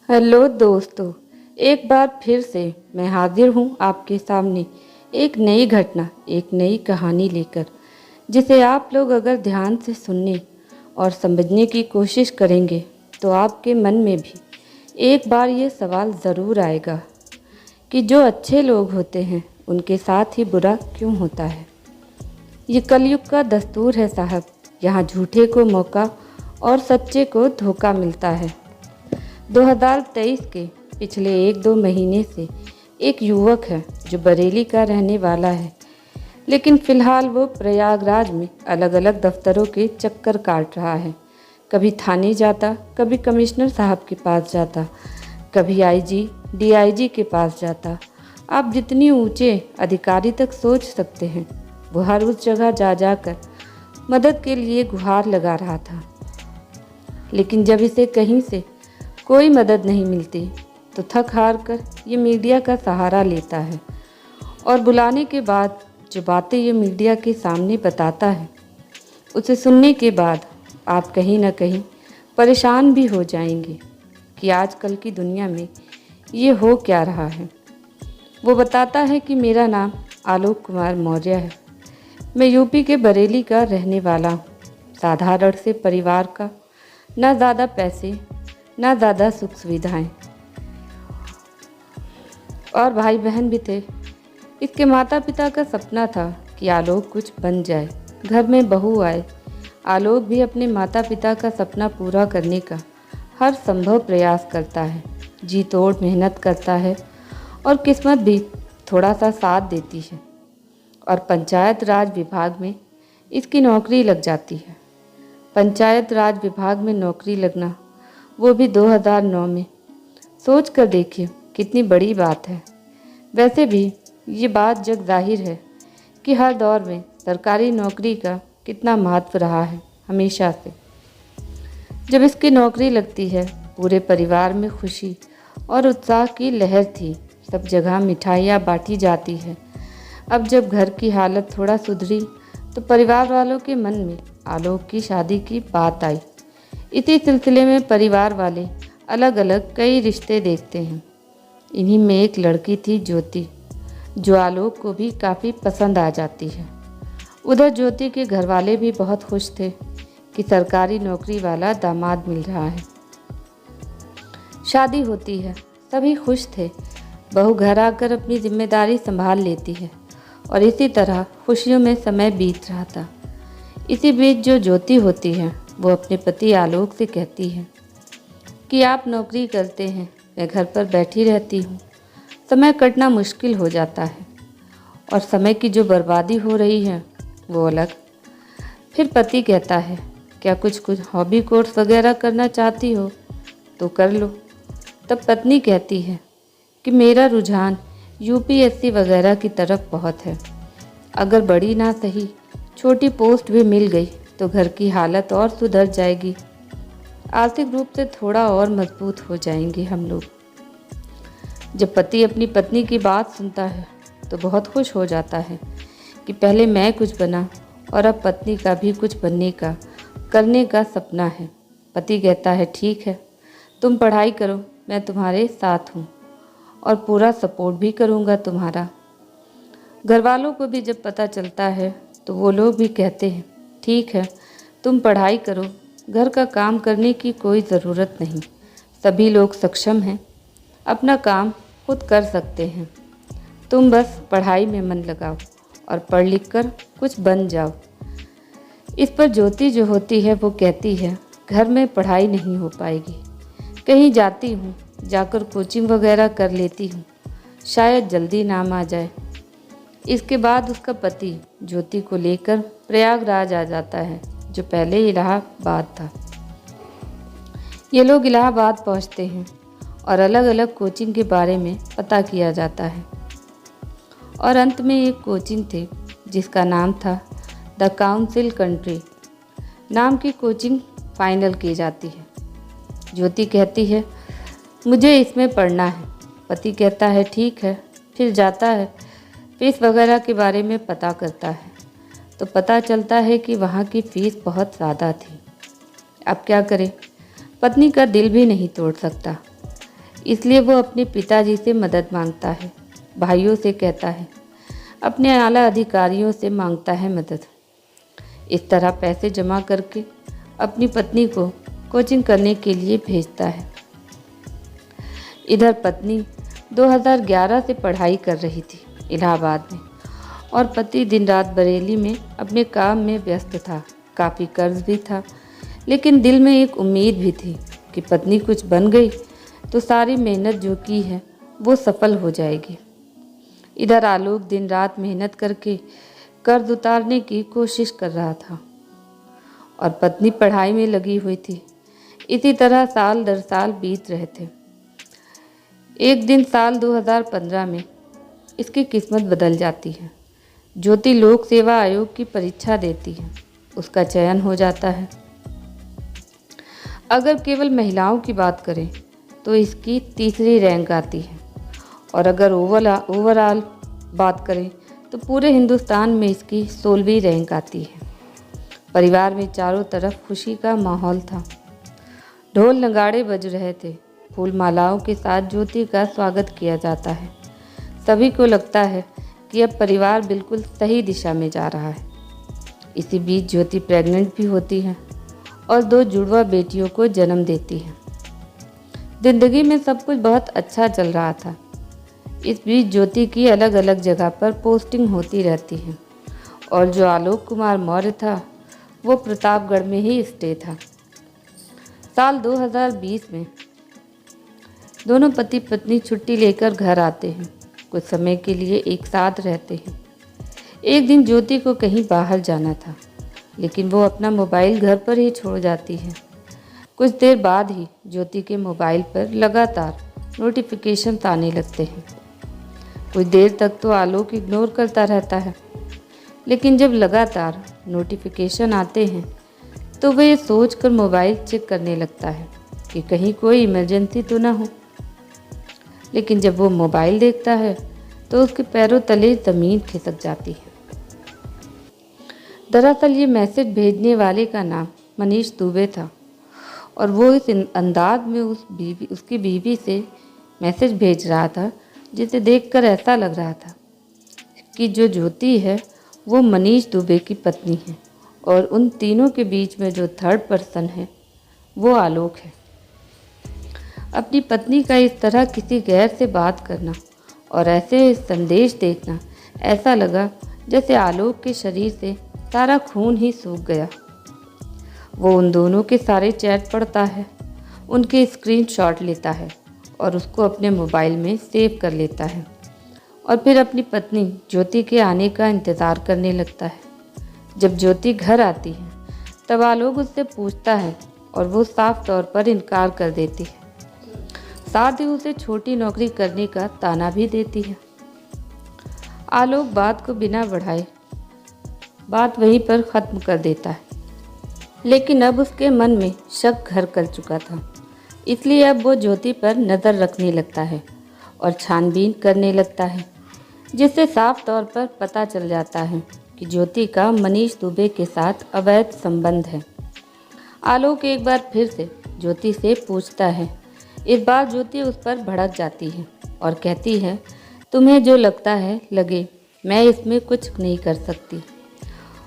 Hello दोस्तों। एक बार फिर से मैं हाजिर हूँ आपके सामने एक नई घटना, एक नई कहानी लेकर, जिसे आप लोग अगर ध्यान से सुनने और समझने की कोशिश करेंगे तो आपके मन में भी एक बार ये सवाल ज़रूर आएगा कि जो अच्छे लोग होते हैं उनके साथ ही बुरा क्यों होता है। ये कलयुग का दस्तूर है साहब। यहाँ झूठे को मौका और सच्चे को धोखा मिलता है। 2023 के पिछले 1-2 महीने से एक युवक है जो बरेली का रहने वाला है, लेकिन फ़िलहाल वो प्रयागराज में अलग अलग दफ्तरों के चक्कर काट रहा है। कभी थाने जाता, कभी कमिश्नर साहब के पास जाता, कभी आईजी, डीआईजी के पास जाता। आप जितनी ऊंचे अधिकारी तक सोच सकते हैं, वो हर उस जगह जा जाकर मदद के लिए गुहार लगा रहा था। लेकिन जब इसे कहीं से कोई मदद नहीं मिलती तो थक हार कर ये मीडिया का सहारा लेता है, और बुलाने के बाद जो बातें ये मीडिया के सामने बताता है उसे सुनने के बाद आप कहीं ना कहीं परेशान भी हो जाएंगे कि आजकल की दुनिया में ये हो क्या रहा है। वो बताता है कि मेरा नाम आलोक कुमार मौर्य है, मैं यूपी के बरेली का रहने वाला हूँ। साधारण से परिवार का, ना ज़्यादा पैसे ना ज़्यादा सुख सुविधाएं, और भाई बहन भी थे। इसके माता पिता का सपना था कि आलोक कुछ बन जाए, घर में बहू आए। आलोक भी अपने माता पिता का सपना पूरा करने का हर संभव प्रयास करता है, जी तोड़ मेहनत करता है, और किस्मत भी थोड़ा सा साथ देती है और पंचायत राज विभाग में इसकी नौकरी लग जाती है। पंचायत राज विभाग में नौकरी लगना, वो भी 2009 में। सोच कर देखिए कितनी बड़ी बात है। वैसे भी ये बात जग जाहिर है कि हर दौर में सरकारी नौकरी का कितना महत्व रहा है हमेशा से। जब इसकी नौकरी लगती है पूरे परिवार में खुशी और उत्साह की लहर थी, सब जगह मिठाइयाँ बांटी जाती है। अब जब घर की हालत थोड़ा सुधरी तो परिवार वालों के मन में आलोक की शादी की बात आई। इसी सिलसिले में परिवार वाले अलग अलग कई रिश्ते देखते हैं। इन्हीं में एक लड़की थी ज्योति, जो आलोक को भी काफ़ी पसंद आ जाती है। उधर ज्योति के घर वाले भी बहुत खुश थे कि सरकारी नौकरी वाला दामाद मिल रहा है। शादी होती है, सभी खुश थे। बहू घर आकर अपनी जिम्मेदारी संभाल लेती है, और इसी तरह खुशियों में समय बीत रहा था। इसी बीच जो ज्योति होती है वो अपने पति आलोक से कहती है कि आप नौकरी करते हैं, मैं घर पर बैठी रहती हूँ, समय कटना मुश्किल हो जाता है, और समय की जो बर्बादी हो रही है वो अलग। फिर पति कहता है, क्या कुछ हॉबी कोर्स वगैरह करना चाहती हो तो कर लो। तब पत्नी कहती है कि मेरा रुझान यूपीएससी वगैरह की तरफ बहुत है, अगर बड़ी ना सही छोटी पोस्ट भी मिल गई तो घर की हालत और सुधर जाएगी, आर्थिक रूप से थोड़ा और मजबूत हो जाएंगे हम लोग। जब पति अपनी पत्नी की बात सुनता है तो बहुत खुश हो जाता है कि पहले मैं कुछ बना और अब पत्नी का भी कुछ बनने का, करने का सपना है। पति कहता है, ठीक है, तुम पढ़ाई करो, मैं तुम्हारे साथ हूँ और पूरा सपोर्ट भी करूँगा तुम्हारा। घर वालों को भी जब पता चलता है तो वो लोग भी कहते हैं, ठीक है, तुम पढ़ाई करो, घर का काम करने की कोई ज़रूरत नहीं, सभी लोग सक्षम हैं, अपना काम खुद कर सकते हैं, तुम बस पढ़ाई में मन लगाओ और पढ़ लिख कर कुछ बन जाओ। इस पर ज्योति जो होती है वो कहती है, घर में पढ़ाई नहीं हो पाएगी, कहीं जाती हूँ, जाकर कोचिंग वगैरह कर लेती हूँ, शायद जल्दी नाम आ जाए। इसके बाद उसका पति ज्योति को लेकर प्रयागराज आ जाता है, जो पहले इलाहाबाद था। ये लोग इलाहाबाद पहुंचते हैं और अलग अलग कोचिंग के बारे में पता किया जाता है, और अंत में एक कोचिंग थी जिसका नाम था द काउंसिल कंट्री नाम की कोचिंग फाइनल की जाती है। ज्योति कहती है, मुझे इसमें पढ़ना है। पति कहता है, ठीक है। फिर जाता है, फीस वगैरह के बारे में पता करता है तो पता चलता है कि वहाँ की फ़ीस बहुत ज़्यादा थी। अब क्या करें, पत्नी का दिल भी नहीं तोड़ सकता। इसलिए वो अपने पिताजी से मदद मांगता है, भाइयों से कहता है, अपने आला अधिकारियों से मांगता है मदद। इस तरह पैसे जमा करके अपनी पत्नी को कोचिंग करने के लिए भेजता है। इधर पत्नी 2011 से पढ़ाई कर रही थी इलाहाबाद में, और पति दिन रात बरेली में अपने काम में व्यस्त था। काफ़ी कर्ज भी था, लेकिन दिल में एक उम्मीद भी थी कि पत्नी कुछ बन गई तो सारी मेहनत जो की है वो सफल हो जाएगी। इधर आलोक दिन रात मेहनत करके कर्ज उतारने की कोशिश कर रहा था और पत्नी पढ़ाई में लगी हुई थी। इसी तरह साल दर साल बीत रहे थे। एक दिन साल 2015 में इसकी किस्मत बदल जाती है। ज्योति लोक सेवा आयोग की परीक्षा देती है, उसका चयन हो जाता है। अगर केवल महिलाओं की बात करें तो इसकी तीसरी रैंक आती है, और अगर ओवरऑल बात करें तो पूरे हिंदुस्तान में इसकी 16वीं रैंक आती है। परिवार में चारों तरफ खुशी का माहौल था। ढोल नगाड़े बज रहे थे, फूल मालाओं के साथ ज्योति का स्वागत किया जाता है। सभी को लगता है कि अब परिवार बिल्कुल सही दिशा में जा रहा है। इसी बीच ज्योति प्रेग्नेंट भी होती है और 2 जुड़वा बेटियों को जन्म देती है। जिंदगी में सब कुछ बहुत अच्छा चल रहा था। इस बीच ज्योति की अलग अलग जगह पर पोस्टिंग होती रहती है, और जो आलोक कुमार मौर्य था वो प्रतापगढ़ में ही स्टे था। साल 2020 में दोनों पति पत्नी छुट्टी लेकर घर आते हैं। कुछ समय के लिए एक साथ रहते हैं। एक दिन ज्योति को कहीं बाहर जाना था, लेकिन वो अपना मोबाइल घर पर ही छोड़ जाती है। कुछ देर बाद ही ज्योति के मोबाइल पर लगातार नोटिफिकेशन आने लगते हैं। कुछ देर तक तो आलोक इग्नोर करता रहता है, लेकिन जब लगातार नोटिफिकेशन आते हैं तो वह ये सोचकर मोबाइल चेक करने लगता है कि कहीं कोई इमरजेंसी तो ना हो। लेकिन जब वो मोबाइल देखता है तो उसके पैरों तले ज़मीन खिसक जाती है। दरअसल ये मैसेज भेजने वाले का नाम मनीष दुबे था, और वो इस अंदाज में उसकी बीवी से मैसेज भेज रहा था जिसे देखकर ऐसा लग रहा था कि जो ज्योति है वो मनीष दुबे की पत्नी है, और उन तीनों के बीच में जो थर्ड पर्सन है वो आलोक है। अपनी पत्नी का इस तरह किसी गैर से बात करना और ऐसे संदेश देखना, ऐसा लगा जैसे आलोक के शरीर से सारा खून ही सूख गया। वो उन दोनों के सारे चैट पढ़ता है, उनके स्क्रीनशॉट लेता है और उसको अपने मोबाइल में सेव कर लेता है, और फिर अपनी पत्नी ज्योति के आने का इंतज़ार करने लगता है। जब ज्योति घर आती है तब आलोक उससे पूछता है और वो साफ तौर पर इनकार कर देती है। साथ ही उसे छोटी नौकरी करने का ताना भी देती है। आलोक बात को बिना बढ़ाए बात वहीं पर ख़त्म कर देता है, लेकिन अब उसके मन में शक घर कर चुका था। इसलिए अब वो ज्योति पर नज़र रखने लगता है और छानबीन करने लगता है, जिससे साफ तौर पर पता चल जाता है कि ज्योति का मनीष दुबे के साथ अवैध संबंध है। आलोक एक बार फिर से ज्योति से पूछता है। इस बार ज्योति उस पर भड़क जाती है और कहती है, तुम्हें जो लगता है लगे, मैं इसमें कुछ नहीं कर सकती।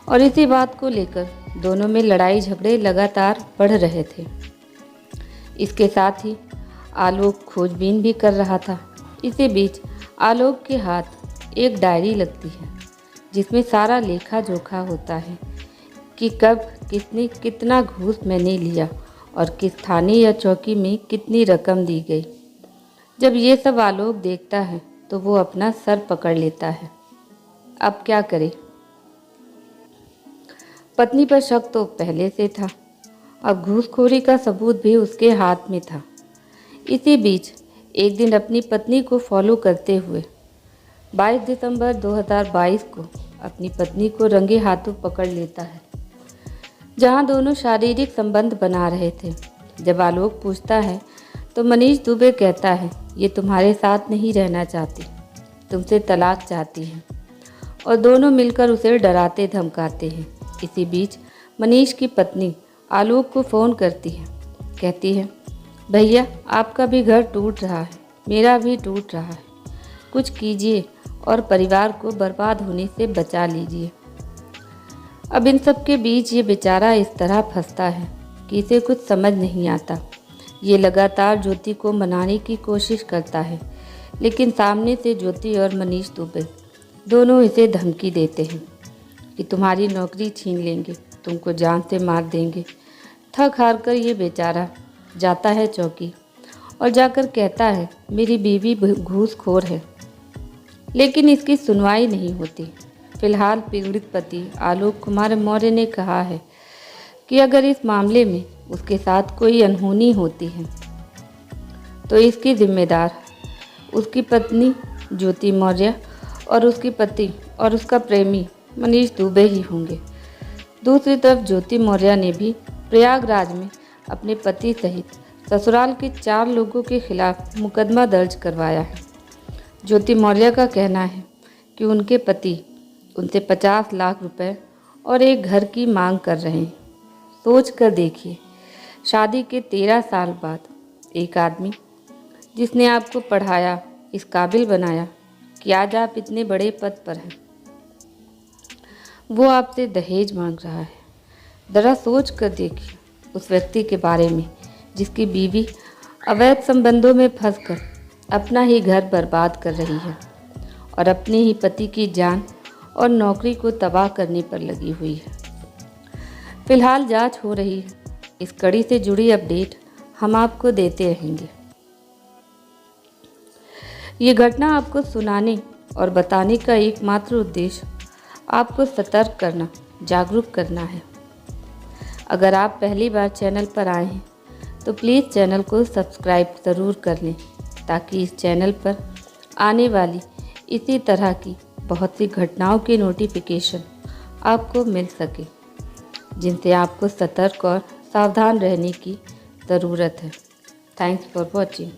और इसी बात को लेकर दोनों में लड़ाई झगड़े लगातार बढ़ रहे थे। इसके साथ ही आलोक खोजबीन भी कर रहा था। इसी बीच आलोक के हाथ एक डायरी लगती है जिसमें सारा लेखा जोखा होता है कि कब किसने कितना घूस मैंने लिया और किस थाने या चौकी में कितनी रकम दी गई। जब ये सब आलोक देखता है तो वो अपना सर पकड़ लेता है। अब क्या करे? पत्नी पर शक तो पहले से था, अब घूसखोरी का सबूत भी उसके हाथ में था। इसी बीच एक दिन अपनी पत्नी को फॉलो करते हुए 22 दिसंबर 2022 को अपनी पत्नी को रंगे हाथों पकड़ लेता है, जहां दोनों शारीरिक संबंध बना रहे थे। जब आलोक पूछता है तो मनीष दुबे कहता है, ये तुम्हारे साथ नहीं रहना चाहती, तुमसे तलाक चाहती है, और दोनों मिलकर उसे डराते धमकाते हैं। इसी बीच मनीष की पत्नी आलोक को फ़ोन करती है, कहती है, भैया, आपका भी घर टूट रहा है, मेरा भी टूट रहा है। कुछ कीजिए और परिवार को बर्बाद होने से बचा लीजिए। अब इन सब के बीच ये बेचारा इस तरह फंसता है कि इसे कुछ समझ नहीं आता। ये लगातार ज्योति को मनाने की कोशिश करता है, लेकिन सामने से ज्योति और मनीष दुबे दोनों इसे धमकी देते हैं कि तुम्हारी नौकरी छीन लेंगे, तुमको जान से मार देंगे। थक हार कर ये बेचारा जाता है चौकी और जाकर कहता है मेरी बीवी घूसखोर है, लेकिन इसकी सुनवाई नहीं होती। फिलहाल पीड़ित पति आलोक कुमार मौर्य ने कहा है कि अगर इस मामले में उसके साथ कोई अनहोनी होती है तो इसकी जिम्मेदार उसकी पत्नी ज्योति मौर्य और उसके पति और उसका प्रेमी मनीष दुबे ही होंगे। दूसरी तरफ ज्योति मौर्य ने भी प्रयागराज में अपने पति सहित ससुराल के 4 लोगों के खिलाफ मुकदमा दर्ज करवाया है। ज्योति मौर्य का कहना है कि उनके पति उनसे 50 लाख रुपए और एक घर की मांग कर रहे हैं। सोच कर देखिए, शादी के 13 साल बाद एक आदमी जिसने आपको पढ़ाया, इस काबिल बनाया कि आज आप इतने बड़े पद पर हैं, वो आपसे दहेज मांग रहा है। ज़रा सोच कर देखिए उस व्यक्ति के बारे में जिसकी बीवी अवैध संबंधों में फंसकर अपना ही घर बर्बाद कर रही है और अपने ही पति की जान और नौकरी को तबाह करने पर लगी हुई है। फिलहाल जांच हो रही है। इस कड़ी से जुड़ी अपडेट हम आपको देते रहेंगे। ये घटना आपको सुनाने और बताने का एकमात्र उद्देश्य आपको सतर्क करना, जागरूक करना है। अगर आप पहली बार चैनल पर आए हैं तो प्लीज़ चैनल को सब्सक्राइब ज़रूर कर लें, ताकि इस चैनल पर आने वाली इसी तरह की बहुत सी घटनाओं की नोटिफिकेशन आपको मिल सके, जिनसे आपको सतर्क और सावधान रहने की ज़रूरत है। Thanks for watching.